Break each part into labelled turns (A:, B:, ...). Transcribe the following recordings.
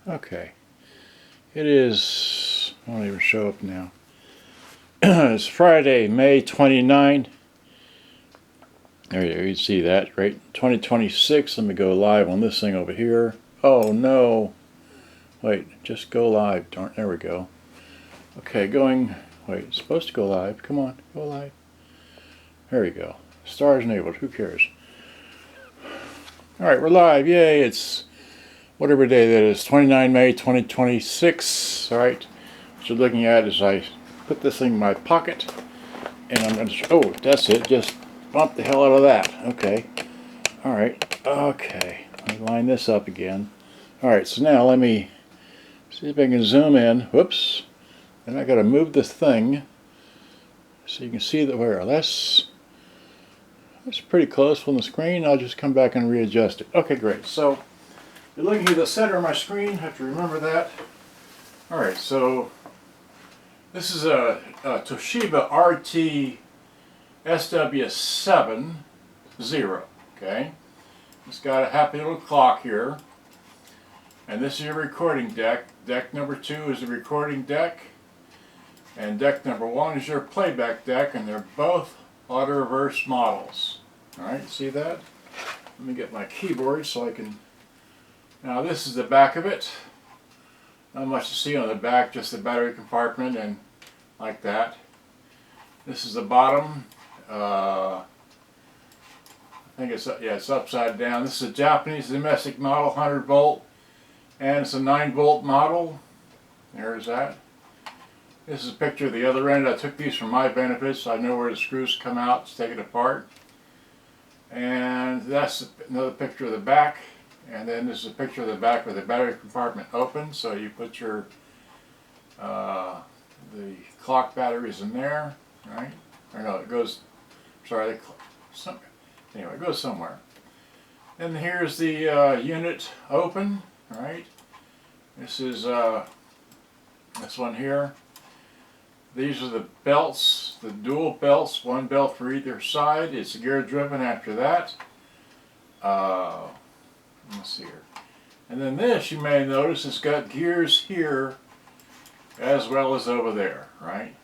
A: Okay. It is, I won't even show up now. It's Friday, May 29. There you go, you see that, right? 2026. Let me go live on this thing over here. Oh no. Wait, just go live. Darn, there we go. Okay, going, wait, it's supposed to go live. Come on, go live. There we go. Stars enabled, who cares? Alright, we're live. Yay, it's whatever day that is, 29 May 2026. Alright, what you're looking at is I put this thing in my pocket and I'm going to, oh, that's it, just bump the hell out of that. Okay, alright, okay, let me line this up again. Alright, so now let me see if I can zoom in. Whoops, and I got to move this thing so you can see that where that's pretty close from the screen. I'll just come back and readjust it. Okay, great. So you're looking at the center of my screen. I have to remember that. All right, so this is a Toshiba RT-SW70. Okay, it's got a happy little clock here, and this is your recording deck. Deck number 2 is the recording deck, and deck number 1 is your playback deck, and they're both auto reverse models. Alright, see that? Let me get my keyboard so I can... Now this is the back of it. Not much to see on the back, just the battery compartment and like that. This is the bottom. I think it's, yeah, it's upside down. This is a Japanese domestic model, 100 volt, and it's a 9 volt model. There's that. This is a picture of the other end. I took these for my benefit, so I know where the screws come out to take it apart. And that's another picture of the back. And then this is a picture of the back with the battery compartment open. So you put your the clock batteries in there, right? Or no, it goes. Sorry, anyway, it goes somewhere. And here's the unit open. All right. This is this one here. These are the belts, the dual belts, one belt for either side. It's gear driven after that. Let's see here. And then this, you may notice, it's got gears here as well as over there, right?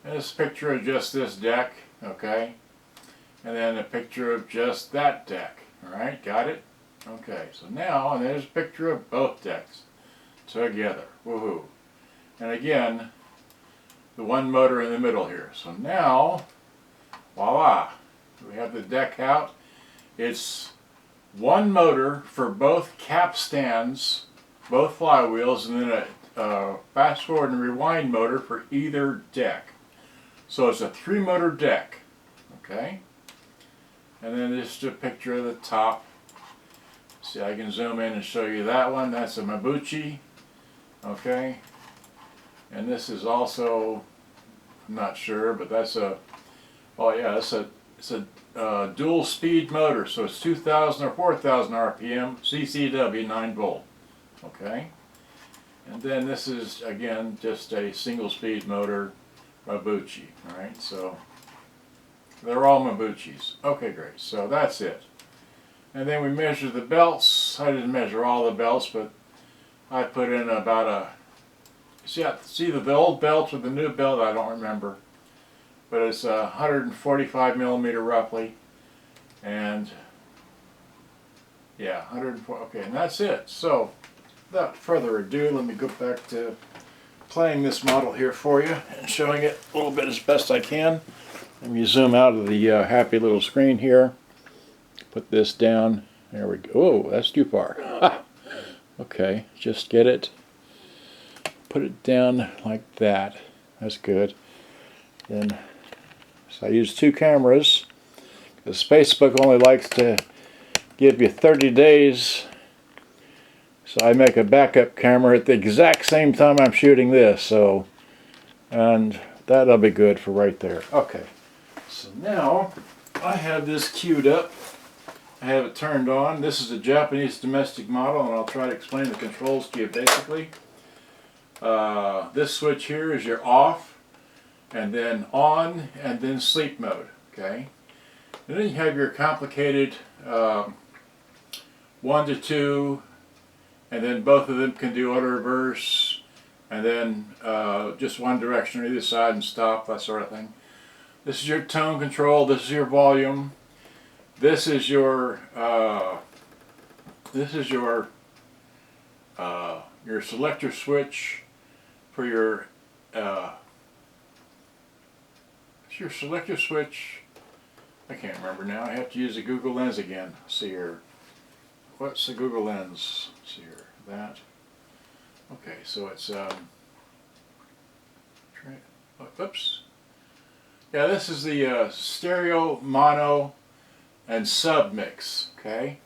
A: And this picture of just this deck, okay? And then a picture of just that deck, all right? Got it? Okay, so now, and there's a picture of both decks together. Woohoo. And again, the one motor in the middle here. So now, voila, we have the deck out. It's one motor for both cap stands, both flywheels, and then a fast forward and rewind motor for either deck. So it's a 3-motor deck, okay? And then this is a picture of the top. See, I can zoom in and show you that one. That's a Mabuchi, okay? And this is also, I'm not sure, but that's a, oh yeah, it's a dual speed motor, so it's 2,000 or 4,000 RPM, CCW 9 volt, okay? And then this is, again, just a single speed motor, Mabuchi, alright? So they're all Mabuchis. Okay, great, so that's it. And then we measure the belts. I didn't measure all the belts, but I put in about a, see the old belt or the new belt, I don't remember. But it's 145 millimeter roughly. And yeah, 104, okay, and that's it. So without further ado, let me go back to playing this model here for you and showing it a little bit as best I can. Let me zoom out of the happy little screen here. Put this down. There we go. Oh, that's too far. Okay, just get it. Put it down like that. That's good. Then, so I use 2 cameras. Because Facebook only likes to give you 30 days. So I make a backup camera at the exact same time I'm shooting this. So, and that'll be good for right there. Okay. So now I have this queued up. I have it turned on. This is a Japanese domestic model, and I'll try to explain the controls to you basically. This switch here is your off, and then on, and then sleep mode, okay? And then you have your complicated 1 to 2 and then both of them can do auto reverse, and then just one direction on either side and stop, that sort of thing. This is your tone control. This is your volume. This is your selector switch for your selector switch. I can't remember now. I have to use the Google Lens again. Let's see here. What's the Google Lens? Let's see here. That. Okay, so it's oops. Yeah, this is the stereo, mono, and sub mix. Okay,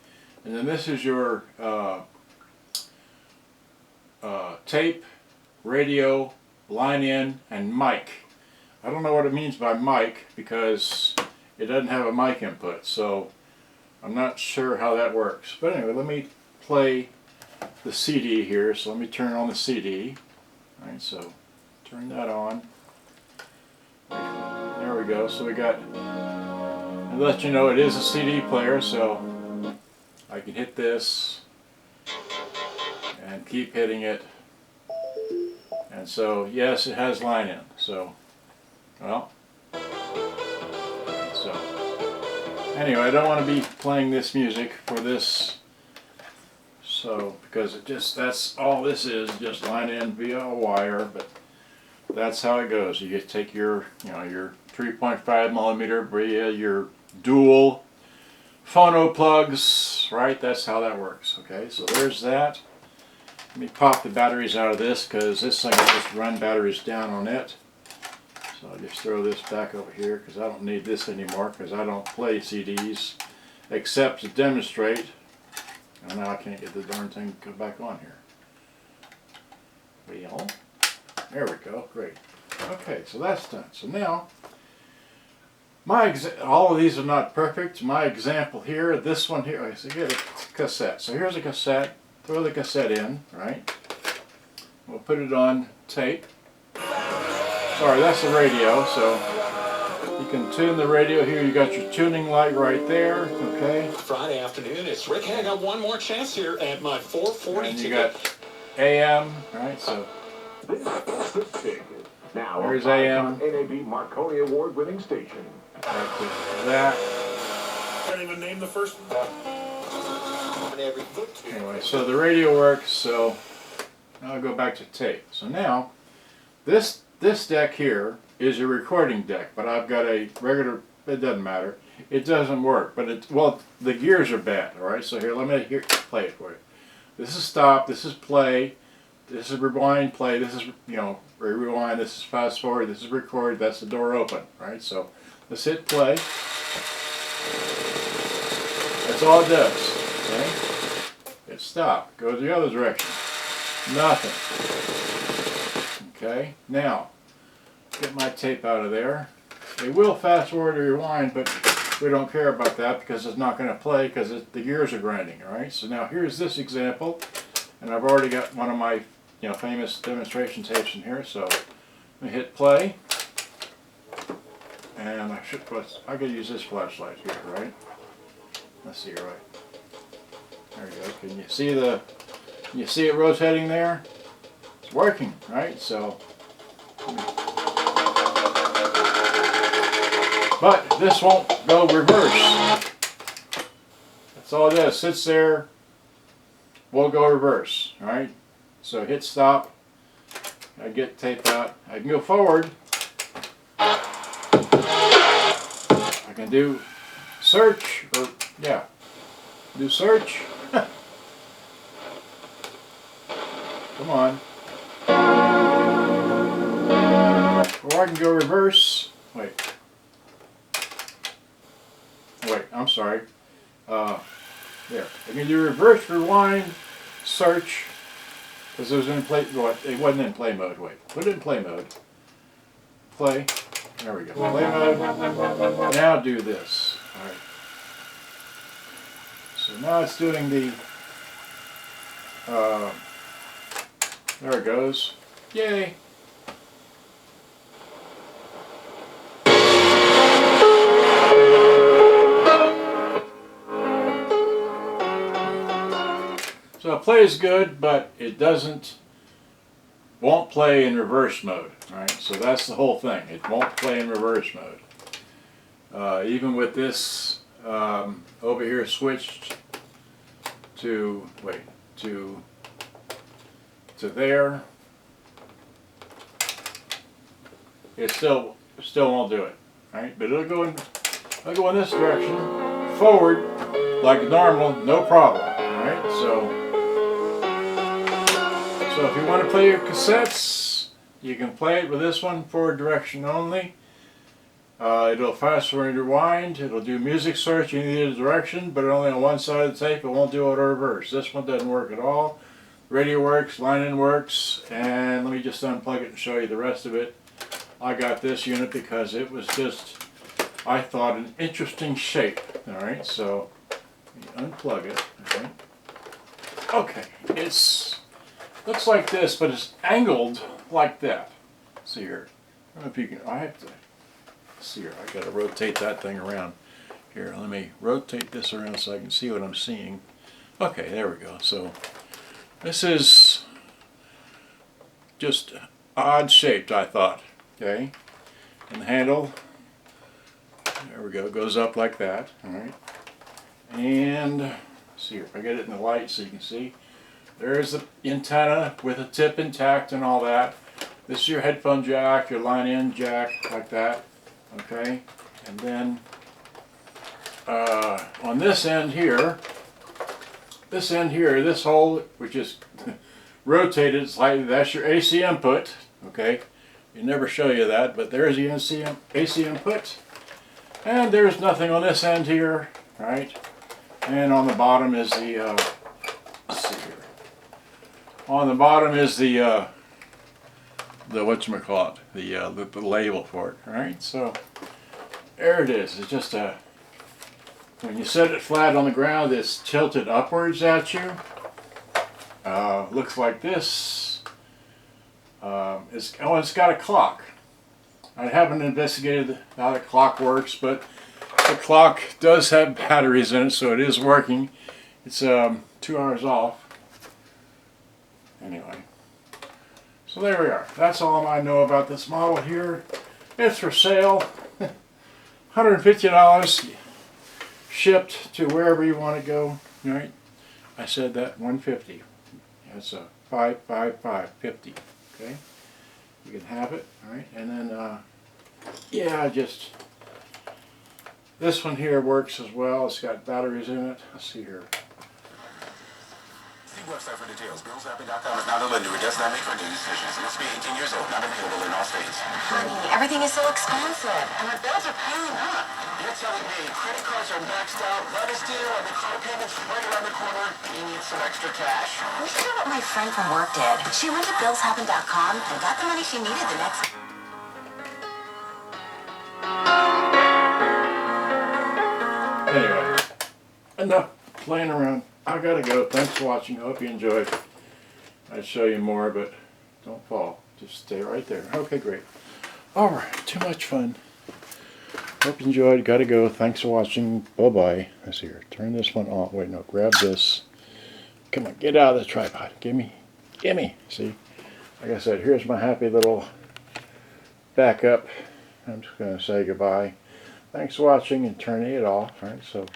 A: and then this is your tape, radio, line in, and mic. I don't know what it means by mic because it doesn't have a mic input, so I'm not sure how that works. But anyway, let me play the CD here. So let me turn on the CD. All right, so turn that on. There we go. So we got, and let you know it is a CD player, so I can hit this and keep hitting it. And so, yes, it has line in. So, well, so anyway, I don't want to be playing this music for this, so because it just, that's all this is, just line in via a wire. But that's how it goes. You just take your, your 3.5 millimeter via your dual phono plugs, right? That's how that works. Okay, so there's that. Let me pop the batteries out of this because this thing will just run batteries down on it. So I'll just throw this back over here because I don't need this anymore because I don't play CDs except to demonstrate. And now I can't get the darn thing to go back on here. Well, there we go. Great. Okay, so that's done. So now, all of these are not perfect. My example here, this one here, so you get a cassette. So here's a cassette. Throw the cassette in, right? We'll put it on tape. Sorry, that's the radio, so you can tune the radio here. You got your tuning light right there, okay?
B: Friday afternoon, it's Rick. Hey, I got one more chance here at my 440
A: and you got AM, right? So
C: now
A: there's AM.
C: NAB Marconi Award-winning station.
A: That.
B: Can't even name the first one.
A: Anyway, so the radio works, so now I'll go back to tape. So now, this deck here is a recording deck, but I've got a regular, it doesn't matter. It doesn't work, but well, the gears are bad, alright? So here, let me play it for you. This is stop, this is play, this is rewind, play, this is, rewind, this is fast forward, this is record, that's the door open, right? So let's hit play. That's all it does. Okay? Hit stop. Go the other direction. Nothing. Okay? Now, get my tape out of there. It will fast forward or rewind, but we don't care about that because it's not going to play because the gears are grinding. Alright? So now here's this example. And I've already got one of my famous demonstration tapes in here. So let me hit play. And I could use this flashlight here, right? Let's see, right. There we go. Can you see it rotating there? It's working, right? So, but this won't go reverse. That's all it is. Sits there, won't go reverse, right? So hit stop. I get tape out. I can go forward. I can do search, or do search. Come on. Or I can go reverse. Wait, I'm sorry. There. I can do reverse, rewind, search, because it was in play. It wasn't in play mode. Wait, put it in play mode. Play. There we go. Play mode. Now do this. All right. So now it's doing the. There it goes. Yay! So So it plays good, but it won't play in reverse mode, right? So that's the whole thing. It won't play in reverse mode. Even with this over here switched to there, it still won't do it, right? But it'll go in this direction, forward, like normal, no problem, right? So if you want to play your cassettes, you can play it with this one, forward direction only. It'll fast forward and rewind. It'll do music search in either direction, but only on one side of the tape. It won't do auto reverse. This one doesn't work at all. Radio works, line-in works, and let me just unplug it and show you the rest of it. I got this unit because it was just, I thought, an interesting shape. Alright, so let me unplug it. Okay, it's looks like this, but it's angled like that. See here. I don't know if you can, I have to see here. I gotta rotate that thing around. Here, let me rotate this around so I can see what I'm seeing. Okay, there we go. So this is just odd shaped, I thought. Okay, and the handle, there we go, goes up like that. All right, and let's see here if I get it in the light so you can see. There's the antenna with the tip intact and all that. This is your headphone jack, your line-in jack, like that. Okay, and then on this end here, this hole, which is rotated slightly, that's your AC input. Okay. They never show you that, but there's the AC input. And there's nothing on this end here, right? And on the bottom is the, let's see here. On the bottom is the whatchamacallit, the label for it, right? So, there it is. It's just when you set it flat on the ground, it's tilted upwards at you. Looks like this. It's got a clock. I haven't investigated how the clock works, but the clock does have batteries in it, so it is working. It's 2 hours off. Anyway, so there we are. That's all I know about this model here. It's for sale. $150 shipped to wherever you want to go. Right? I said that, $150. That's a 555.50. Okay, you can have it, all right, and then yeah, just this one here works as well. It's got batteries in it. Let's see here.
D: See website for details. BillsWrapping.com is not a lender. It does not make credit decisions. Must be 18 years old. Not available in all states.
E: Honey, everything is so expensive, and our bills are piling up.
D: You're telling me credit cards are maxed out, lettuce deal, and the car payment's right around the corner. You need some extra cash.
E: We should have what my friend from work did. She went to BillsHappen.com and got the money she needed the next.
A: Anyway, enough playing around. I gotta go. Thanks for watching. I hope you enjoyed. I'd show you more, but don't fall. Just stay right there. Okay, great. Alright, too much fun. Hope you enjoyed. Gotta go. Thanks for watching. Bye-bye. Let's see here. Turn this one off. Wait, no. Grab this. Come on. Get out of the tripod. Gimme. Gimme. See? Like I said, here's my happy little backup. I'm just going to say goodbye. Thanks for watching and turning it off. Alright, so